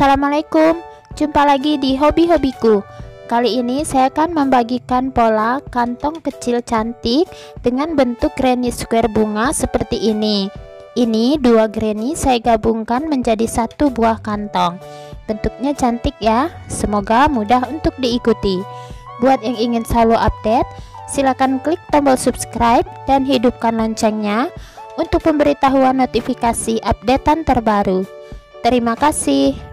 Assalamualaikum, jumpa lagi di hobi-hobiku. Kali ini saya akan membagikan pola kantong kecil cantik dengan bentuk granny square bunga seperti ini. Ini dua granny saya gabungkan menjadi satu buah kantong. Bentuknya cantik ya, semoga mudah untuk diikuti. Buat yang ingin selalu update, silakan klik tombol subscribe dan hidupkan loncengnya untuk pemberitahuan notifikasi updatean terbaru. Terima kasih.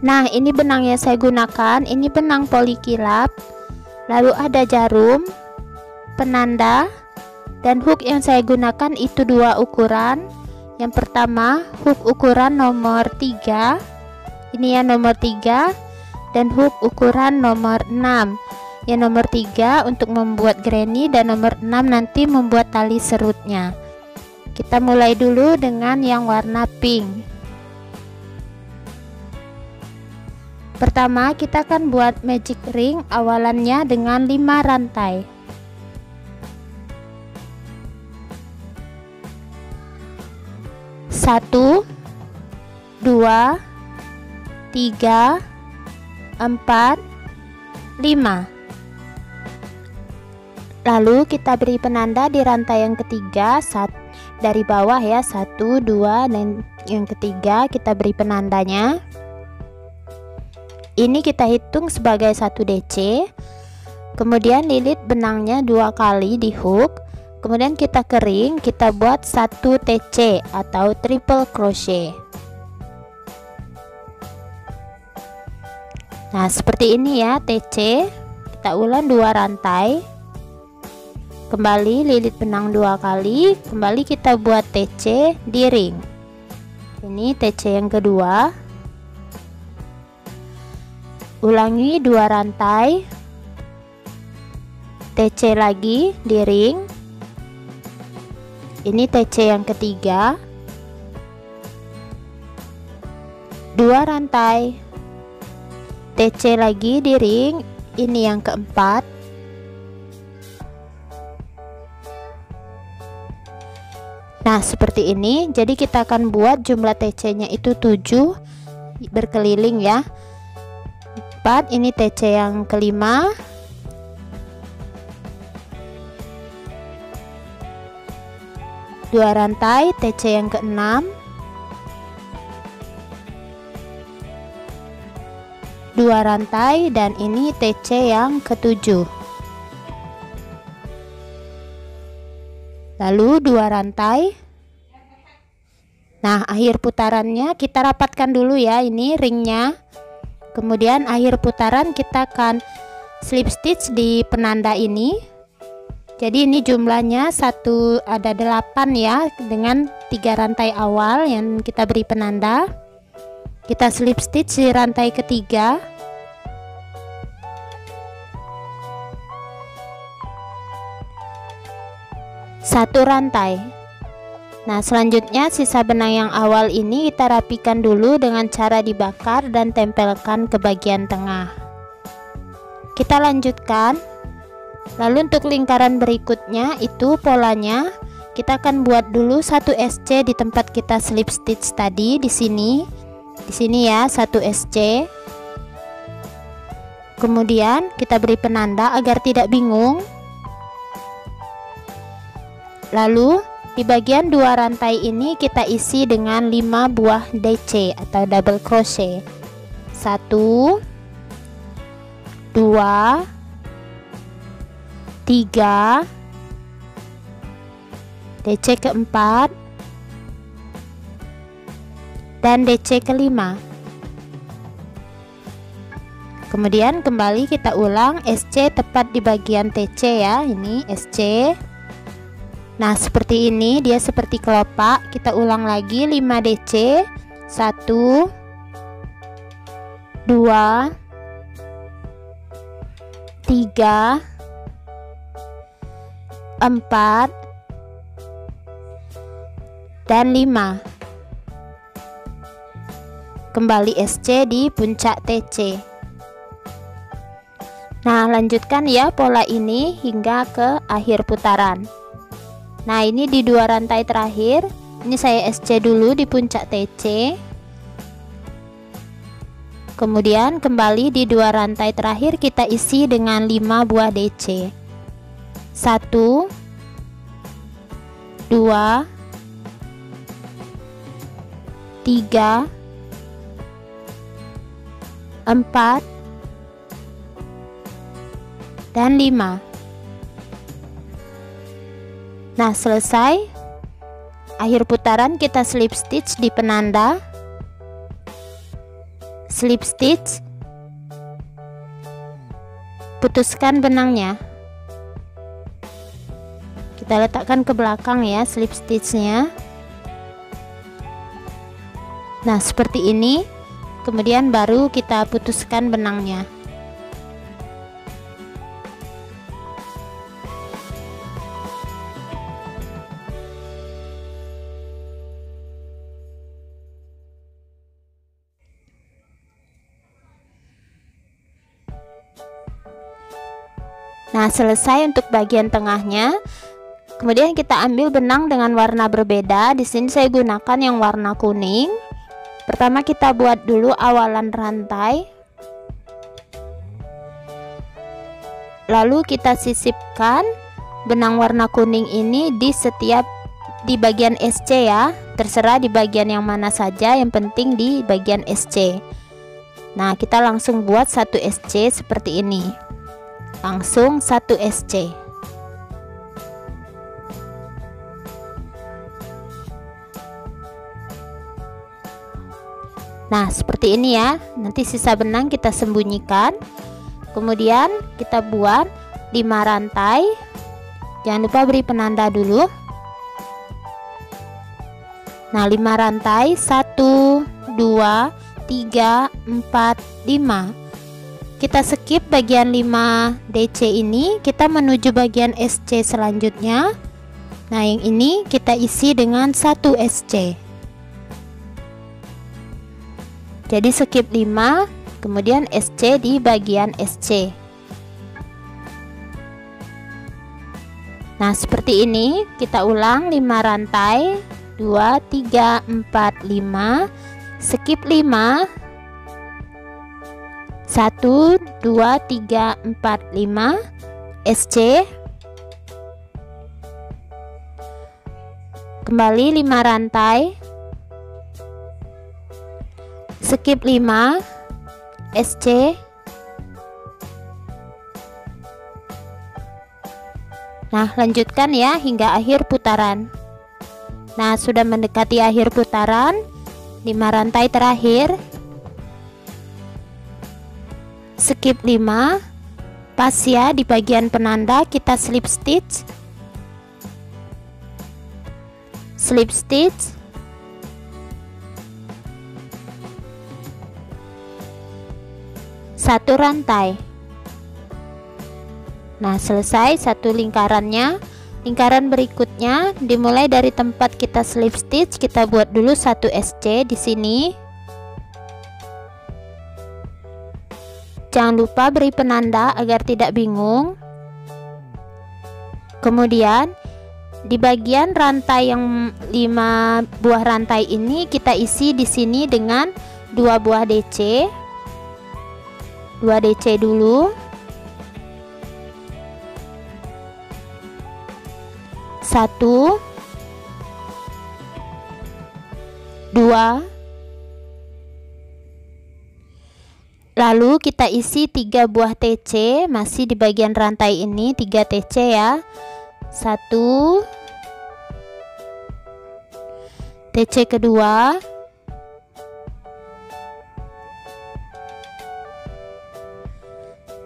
Nah, ini benang yang saya gunakan, ini benang polikilap, lalu ada jarum, penanda, dan hook yang saya gunakan itu dua ukuran. Yang pertama hook ukuran nomor 3, ini ya nomor 3, dan hook ukuran nomor 6. Yang nomor 3 untuk membuat granny dan nomor 6 nanti membuat tali serutnya. Kita mulai dulu dengan yang warna pink. Pertama kita akan buat magic ring awalannya dengan 5 rantai. Satu, 2, 3, 4, 5. Lalu kita beri penanda di rantai yang ketiga dari bawah ya, 1, 2, dan yang ketiga kita beri penandanya. Ini kita hitung sebagai 1 DC. Kemudian lilit benangnya 2 kali di hook. Kemudian kita kering, kita buat 1 TC atau triple crochet. Nah, seperti ini ya TC. Kita ulang 2 rantai. Kembali lilit benang 2 kali, kembali kita buat TC di ring. Ini TC yang kedua. Ulangi 2 rantai, TC lagi di ring. Ini TC yang ketiga, 2 rantai, TC lagi di ring. Ini yang keempat. Nah, seperti ini. Jadi kita akan buat jumlah TC nya itu 7 berkeliling ya. 4, ini TC yang kelima, 2 rantai, TC yang keenam, 2 rantai, dan ini TC yang ketujuh. Lalu 2 rantai. Nah, akhir putarannya kita rapatkan dulu ya, ini ringnya. Kemudian akhir putaran kita akan slip stitch di penanda ini. Jadi ini jumlahnya ada 8 ya, dengan 3 rantai awal yang kita beri penanda. Kita slip stitch di rantai ketiga. Satu rantai. Nah, selanjutnya sisa benang yang awal ini kita rapikan dulu dengan cara dibakar dan tempelkan ke bagian tengah. Kita lanjutkan. Lalu untuk lingkaran berikutnya itu polanya kita akan buat dulu 1 SC di tempat kita slip stitch tadi di sini. Di sini ya, 1 SC. Kemudian kita beri penanda agar tidak bingung. Lalu di bagian 2 rantai ini kita isi dengan 5 buah DC atau double crochet. 1, 2, 3, DC keempat, dan DC kelima. Kemudian kembali kita ulang SC tepat di bagian TC ya, ini SC. Nah, seperti ini dia seperti kelopak. Kita ulang lagi 5 DC. 1, 2, 3, 4, dan 5. Kembali SC di puncak TC. Nah, lanjutkan ya pola ini hingga ke akhir putaran. Nah, ini di 2 rantai terakhir, ini saya SC dulu di puncak TC. Kemudian kembali di 2 rantai terakhir kita isi dengan 5 buah DC. 1 2 3 4 dan 5. Nah, selesai. Akhir putaran kita slip stitch di penanda. Slip stitch, putuskan benangnya, kita letakkan ke belakang ya slip stitchnya. Nah, seperti ini. Kemudian baru kita putuskan benangnya. Nah, selesai untuk bagian tengahnya. Kemudian kita ambil benang dengan warna berbeda. Di sini saya gunakan yang warna kuning. Pertama kita buat dulu awalan rantai. Lalu kita sisipkan benang warna kuning ini di bagian SC ya. Terserah di bagian yang mana saja, yang penting di bagian SC. Nah, kita langsung buat 1 SC seperti ini. Langsung 1 SC. Nah, seperti ini ya. Nanti sisa benang kita sembunyikan. Kemudian kita buat 5 rantai. Jangan lupa beri penanda dulu. Nah, 5 rantai, 1 2 3 4 5. Kita skip bagian 5 DC ini, kita menuju bagian SC selanjutnya. Nah, yang ini kita isi dengan 1 SC. Jadi skip 5, kemudian SC di bagian SC. Nah, seperti ini. Kita ulang 5 rantai, 2 3 4 5, skip 5, 1 2 3 4 5, SC. Kembali 5 rantai, skip 5, SC. Nah, lanjutkan ya hingga akhir putaran. Nah, sudah mendekati akhir putaran. 5 rantai terakhir, skip 5, pas ya di bagian penanda kita slip stitch, slip stitch, satu rantai. Nah, selesai satu lingkarannya. Lingkaran berikutnya dimulai dari tempat kita slip stitch, kita buat dulu 1 SC di sini. Jangan lupa beri penanda agar tidak bingung. Kemudian di bagian rantai yang 5 buah rantai ini kita isi di sini dengan 2 buah DC. 2 DC dulu. 1 2, lalu kita isi 3 buah TC masih di bagian rantai ini, 3 TC ya. 1 TC kedua,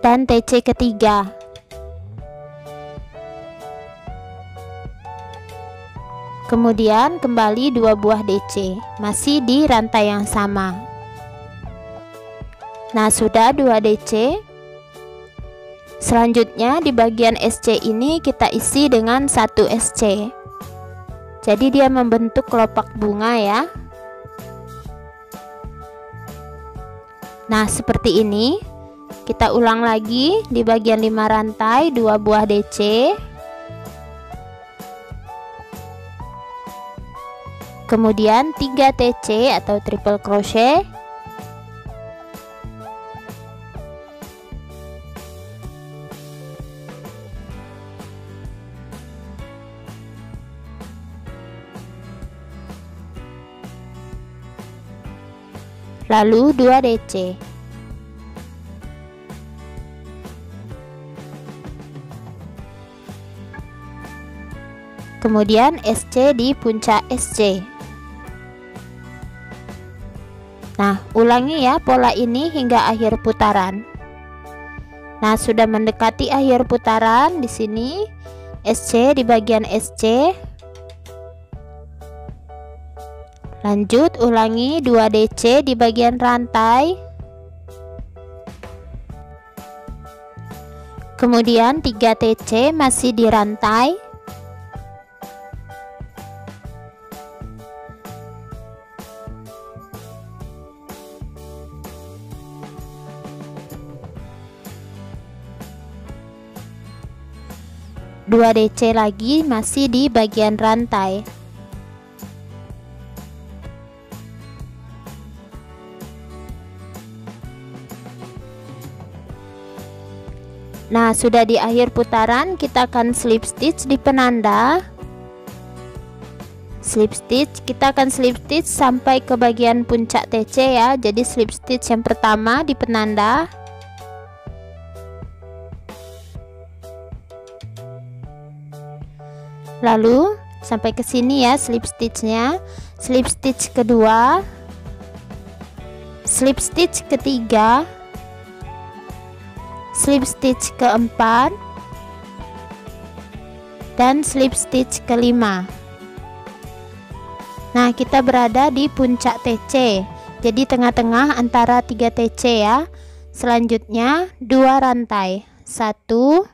dan TC ketiga. Kemudian kembali 2 buah DC masih di rantai yang sama. Nah, sudah 2 DC. Selanjutnya di bagian SC ini kita isi dengan 1 SC. Jadi dia membentuk kelopak bunga ya. Nah, seperti ini. Kita ulang lagi di bagian 5 rantai 2 buah DC. Kemudian 3 TC atau triple crochet. lalu 2 DC. Kemudian SC di puncak SC. Nah, ulangi ya pola ini hingga akhir putaran. Nah, sudah mendekati akhir putaran di sini SC di bagian SC. Lanjut ulangi 2 DC di bagian rantai. Kemudian 3 TC masih di rantai. Dua DC lagi masih di bagian rantai. Nah, sudah di akhir putaran, kita akan slip stitch di penanda. Slip stitch, kita akan slip stitch sampai ke bagian puncak TC ya. Jadi slip stitch yang pertama di penanda. Lalu sampai ke sini ya slip stitchnya. Slip stitch kedua, slip stitch ketiga, slip stitch keempat, dan slip stitch kelima. Nah, kita berada di puncak TC, jadi tengah-tengah antara 3 TC ya. Selanjutnya 2 rantai, 1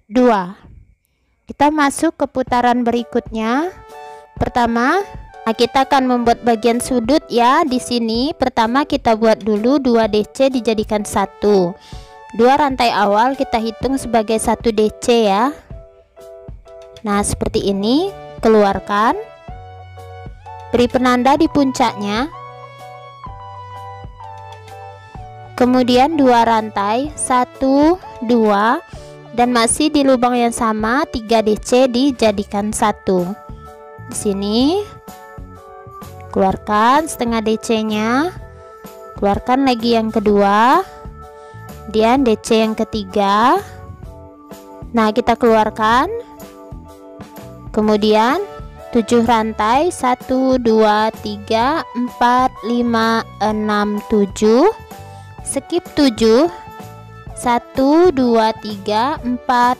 2. Kita masuk ke putaran berikutnya. Pertama, kita akan membuat bagian sudut ya. Di sini pertama kita buat dulu 2 DC dijadikan 1. 2 rantai awal kita hitung sebagai 1 DC ya. Nah, seperti ini. Keluarkan, beri penanda di puncaknya, kemudian 2 rantai, 1 2, dan masih di lubang yang sama 3 DC dijadikan 1. Di sini keluarkan setengah DC nya, keluarkan lagi yang kedua, kemudian DC yang ketiga. Nah, kita keluarkan, kemudian 7 rantai, 1 2 3 4 5 6 7, skip 7, 1 2 3 4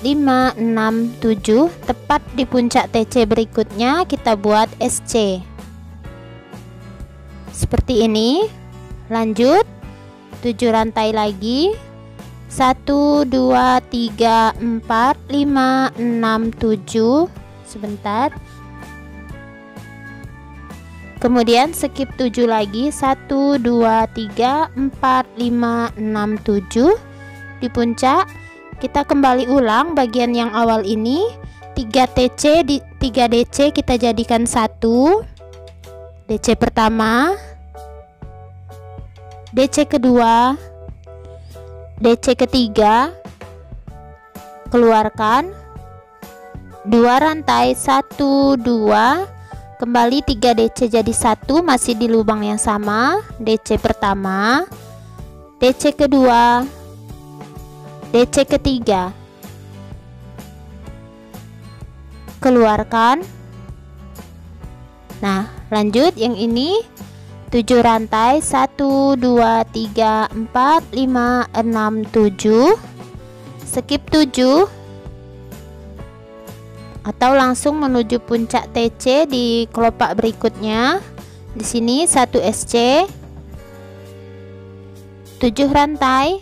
5 6 7. Tepat di puncak TC berikutnya kita buat SC seperti ini. Lanjut 7 rantai lagi, 1 2 3 4 5 6 7. Sebentar, kemudian skip 7 lagi, 1 2 3 4 5 6 7. Di puncak kita kembali ulang bagian yang awal ini. 3 TC di 3 DC kita jadikan 1. DC pertama, DC kedua, DC ketiga. Keluarkan 2 rantai, 1 2, kembali 3 DC jadi 1, masih di lubang yang sama. DC pertama, DC kedua, DC ketiga. Keluarkan. Nah, lanjut yang ini 7 rantai, 1 2 3 4 5 6 7. Skip 7 atau langsung menuju puncak TC di kelopak berikutnya. Di sini 1 SC, 7 rantai,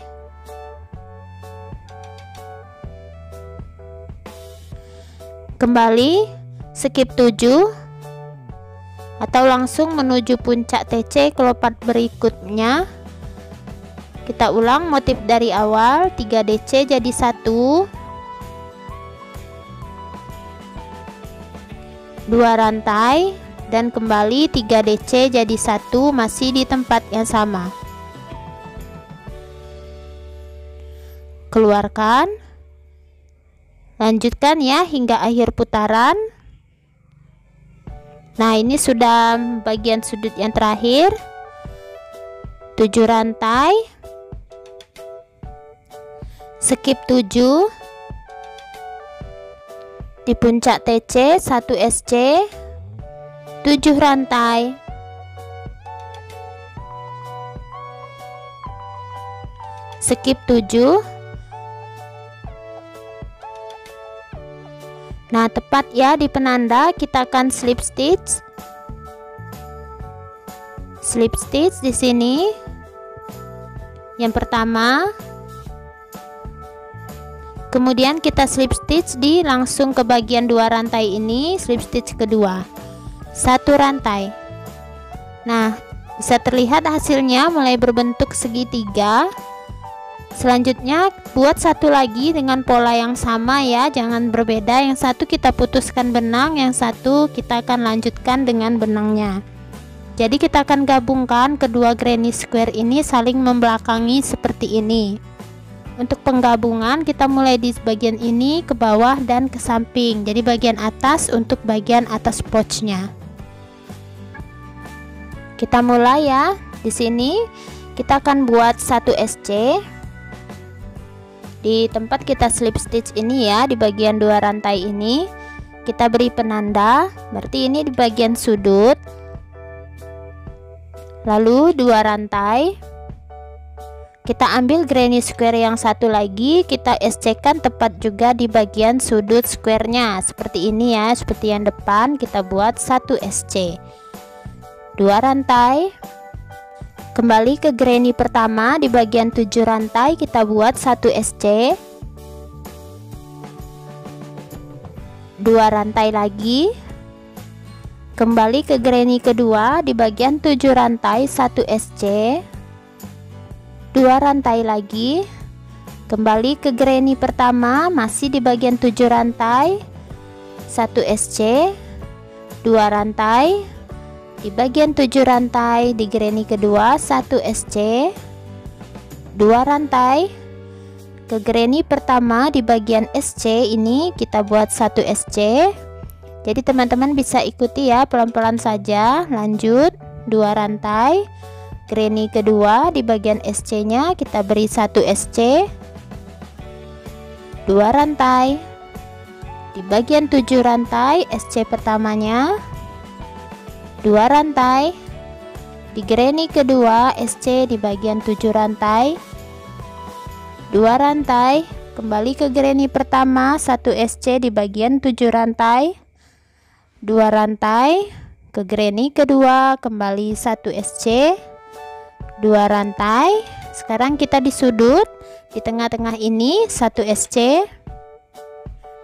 kembali skip 7 atau langsung menuju puncak TC kelopak berikutnya. Kita ulang motif dari awal, 3 DC jadi 1, 2 rantai, dan kembali 3 DC jadi 1, masih di tempat yang sama. Keluarkan, lanjutkan ya hingga akhir putaran. Nah, ini sudah bagian sudut yang terakhir. 7 rantai, skip 7, di puncak TC 1 SC, 7 rantai, skip 7. Nah, tepat ya di penanda kita akan slip stitch. Slip stitch di sini. Yang pertama. Kemudian kita slip stitch di langsung ke bagian 2 rantai ini, slip stitch kedua. 1 rantai. Nah, bisa terlihat hasilnya mulai berbentuk segitiga. Selanjutnya buat satu lagi dengan pola yang sama ya, jangan berbeda. Yang satu kita putuskan benang, yang satu kita akan lanjutkan dengan benangnya. Jadi kita akan gabungkan kedua granny square ini saling membelakangi seperti ini. Untuk penggabungan kita mulai di bagian ini ke bawah dan ke samping. Jadi bagian atas untuk bagian atas pouchnya. Kita mulai ya. Di sini kita akan buat 1 SC. Di tempat kita slip stitch ini ya, di bagian 2 rantai ini kita beri penanda, berarti ini di bagian sudut. Lalu 2 rantai, kita ambil granny square yang satu lagi, kita SC kan tepat juga di bagian sudut square-nya seperti ini ya, seperti yang depan. Kita buat 1 SC, 2 rantai. Kembali ke granny pertama, di bagian 7 rantai kita buat 1 SC, 2 rantai lagi. Kembali ke granny kedua, di bagian 7 rantai 1 SC, 2 rantai lagi. Kembali ke granny pertama, masih di bagian 7 rantai 1 SC, 2 rantai. Di bagian 7 rantai di granny kedua 1 SC, 2 rantai. Ke granny pertama di bagian SC ini kita buat 1 SC. Jadi teman-teman bisa ikuti ya, pelan-pelan saja. Lanjut 2 rantai. Granny kedua di bagian SC nya kita beri 1 SC, 2 rantai. Di bagian 7 rantai SC pertamanya 2 rantai. Di granny kedua SC di bagian 7 rantai 2 rantai. Kembali ke granny pertama 1 SC di bagian 7 rantai 2 rantai. Ke granny kedua kembali 1 SC, 2 rantai. Sekarang kita di sudut, di tengah-tengah ini 1 SC,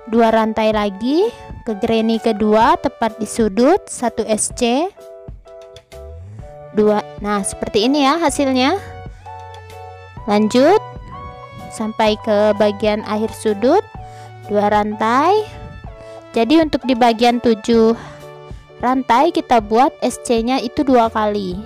2 rantai lagi. Ke granny kedua tepat di sudut 1 SC, 2. Nah seperti ini ya hasilnya. Lanjut sampai ke bagian akhir sudut 2 rantai. Jadi untuk di bagian 7 rantai kita buat SC nya itu 2 kali.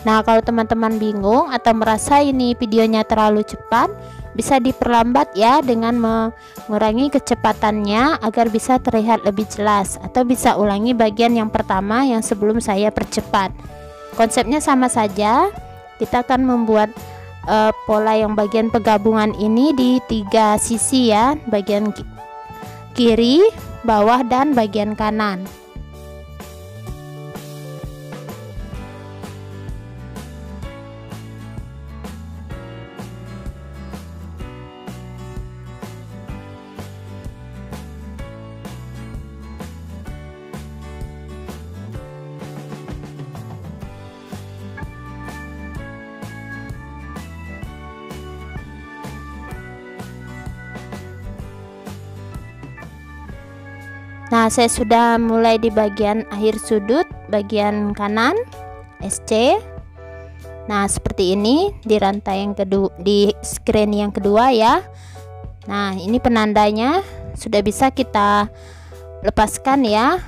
Nah kalau teman-teman bingung atau merasa ini videonya terlalu cepat, bisa diperlambat ya dengan mengurangi kecepatannya agar bisa terlihat lebih jelas, atau bisa ulangi bagian yang pertama yang sebelum saya percepat. Konsepnya sama saja, kita akan membuat pola yang bagian penggabungan ini di 3 sisi ya, bagian kiri, bawah, dan bagian kanan. Nah saya sudah mulai di bagian akhir sudut bagian kanan SC. Nah seperti ini di rantai yang kedua, di granny yang kedua ya. Nah ini penandanya sudah bisa kita lepaskan ya.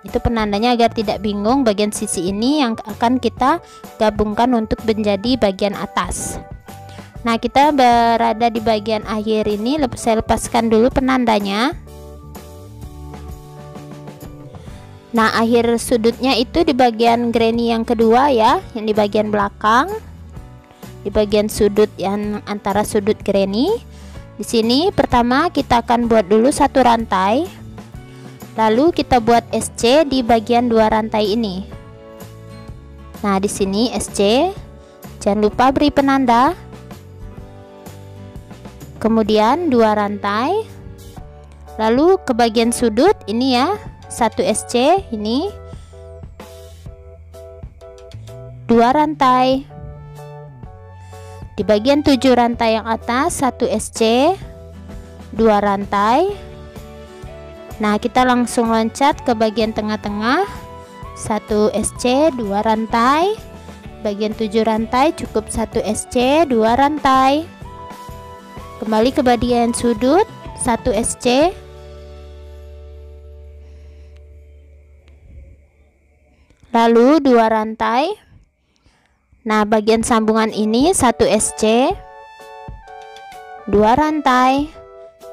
Itu penandanya agar tidak bingung. Bagian sisi ini yang akan kita gabungkan untuk menjadi bagian atas. Nah kita berada di bagian akhir ini, saya lepaskan dulu penandanya. Nah, akhir sudutnya itu di bagian granny yang kedua ya, yang di bagian belakang, di bagian sudut yang antara sudut granny. Di sini pertama kita akan buat dulu satu rantai, lalu kita buat SC di bagian dua rantai ini. Nah, di sini SC, jangan lupa beri penanda, kemudian dua rantai, lalu ke bagian sudut ini ya, satu SC ini, dua rantai, di bagian 7 rantai yang atas satu SC, dua rantai. Nah, kita langsung loncat ke bagian tengah-tengah, satu SC, dua rantai, bagian 7 rantai cukup satu SC, dua rantai, kembali ke bagian sudut, satu SC, lalu dua rantai. Nah, bagian sambungan ini satu SC, dua rantai,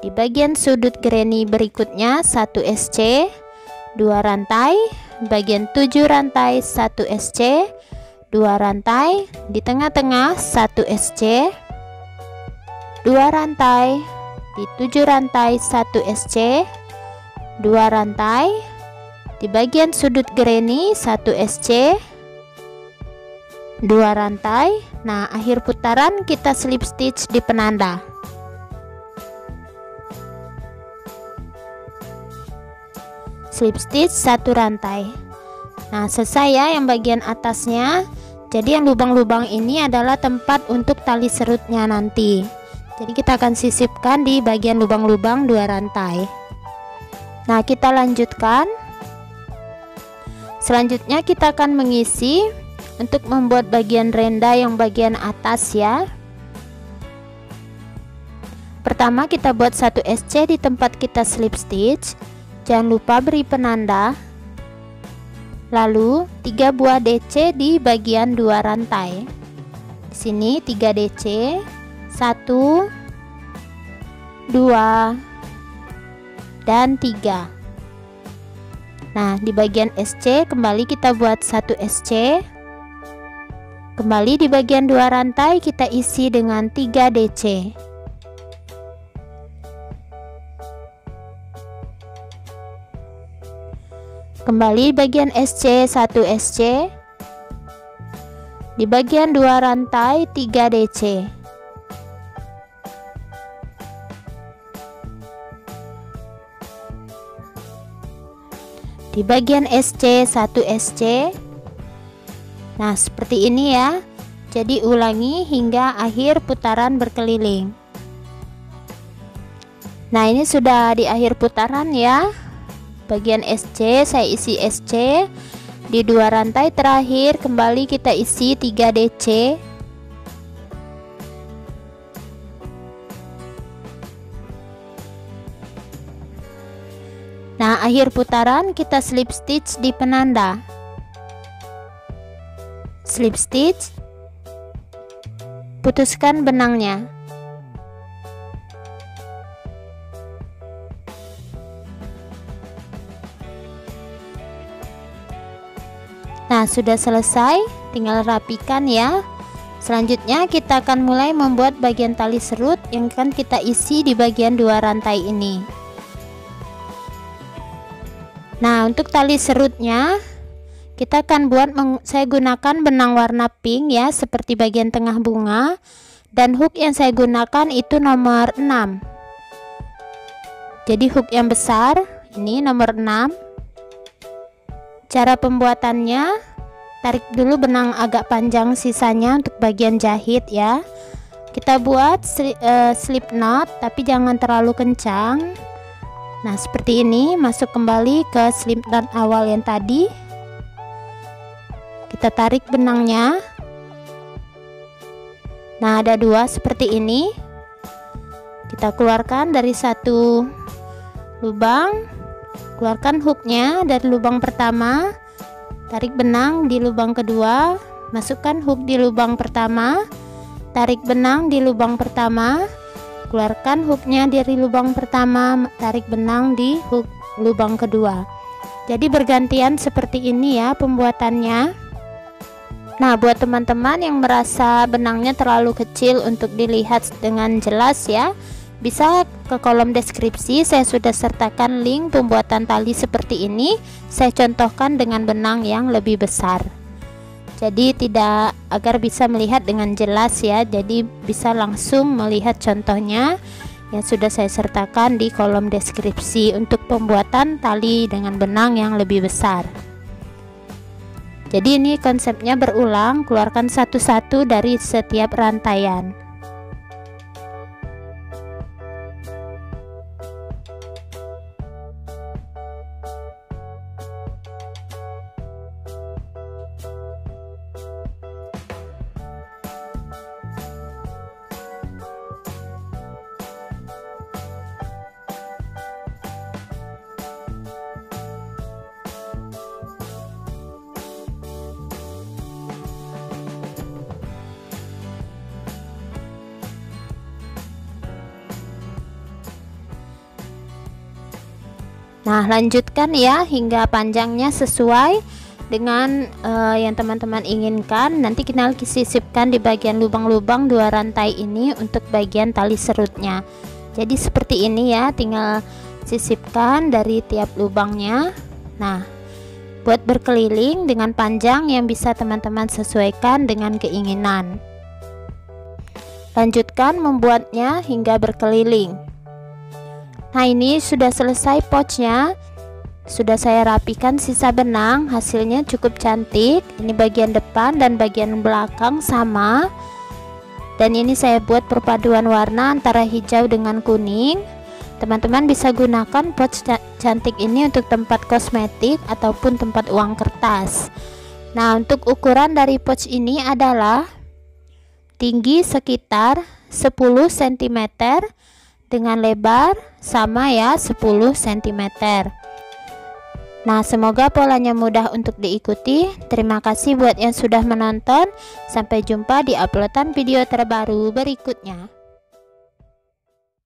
di bagian sudut granny berikutnya satu SC, dua rantai, bagian 7 rantai satu SC, dua rantai, di tengah-tengah satu SC, dua rantai, di 7 rantai satu SC, dua rantai, di bagian sudut granny satu SC, dua rantai. Nah, akhir putaran kita slip stitch di penanda. Slip stitch satu rantai. Nah, selesai ya yang bagian atasnya. Jadi yang lubang-lubang ini adalah tempat untuk tali serutnya nanti. Jadi kita akan sisipkan di bagian lubang-lubang dua rantai. Nah, kita lanjutkan. Selanjutnya kita akan mengisi untuk membuat bagian renda yang bagian atas ya. Pertama kita buat satu SC di tempat kita slip stitch, jangan lupa beri penanda, lalu 3 buah DC di bagian 2 rantai. Di sini 3 DC, 1, 2, dan 3. Nah, di bagian SC kembali kita buat satu SC, kembali di bagian 2 rantai kita isi dengan 3 DC. Kembali bagian SC, 1 SC, di bagian 2 rantai 3 DC. Di bagian SC, 1 SC. Nah, seperti ini ya. Jadi ulangi hingga akhir putaran berkeliling. Nah, ini sudah di akhir putaran ya. Bagian SC saya isi SC, di 2 rantai terakhir kembali kita isi 3 DC. Nah, akhir putaran kita slip stitch di penanda. Slip stitch, putuskan benangnya. Nah, sudah selesai, tinggal rapikan ya. Selanjutnya kita akan mulai membuat bagian tali serut yang akan kita isi di bagian 2 rantai ini. Nah, untuk tali serutnya kita akan buat, saya gunakan benang warna pink ya, seperti bagian tengah bunga, dan hook yang saya gunakan itu nomor 6. Jadi hook yang besar ini nomor 6. Cara pembuatannya, tarik dulu benang agak panjang sisanya untuk bagian jahit ya. Kita buat slip knot tapi jangan terlalu kencang. Nah, seperti ini, masuk kembali ke slip knot awal yang tadi. Kita tarik benangnya. Nah, ada 2 seperti ini. Kita keluarkan dari satu lubang, keluarkan hooknya dari lubang pertama, tarik benang di lubang kedua, masukkan hook di lubang pertama, tarik benang di lubang pertama, keluarkan hooknya dari lubang pertama, tarik benang di hook lubang kedua. Jadi bergantian seperti ini ya pembuatannya. Nah, buat teman-teman yang merasa benangnya terlalu kecil untuk dilihat dengan jelas ya, bisa ke kolom deskripsi, saya sudah sertakan link pembuatan tali seperti ini. Saya contohkan dengan benang yang lebih besar. Jadi tidak, agar bisa melihat dengan jelas ya. Jadi bisa langsung melihat contohnya yang sudah saya sertakan di kolom deskripsi untuk pembuatan tali dengan benang yang lebih besar. Jadi ini konsepnya berulang, keluarkan satu-satu dari setiap rantaian. Nah, lanjutkan ya hingga panjangnya sesuai dengan yang teman-teman inginkan. Nanti kita sisipkan di bagian lubang-lubang 2 rantai ini untuk bagian tali serutnya. Jadi seperti ini ya, tinggal sisipkan dari tiap lubangnya. Nah, buat berkeliling dengan panjang yang bisa teman-teman sesuaikan dengan keinginan. Lanjutkan membuatnya hingga berkeliling. Nah, ini sudah selesai pouchnya, sudah saya rapikan sisa benang, hasilnya cukup cantik. Ini bagian depan dan bagian belakang sama, dan ini saya buat perpaduan warna antara hijau dengan kuning. Teman-teman bisa gunakan pouch cantik ini untuk tempat kosmetik ataupun tempat uang kertas. Nah, untuk ukuran dari pouch ini adalah tinggi sekitar 10 cm dengan lebar sama ya 10 cm. Nah, semoga polanya mudah untuk diikuti. Terima kasih buat yang sudah menonton. Sampai jumpa di uploadan video terbaru berikutnya.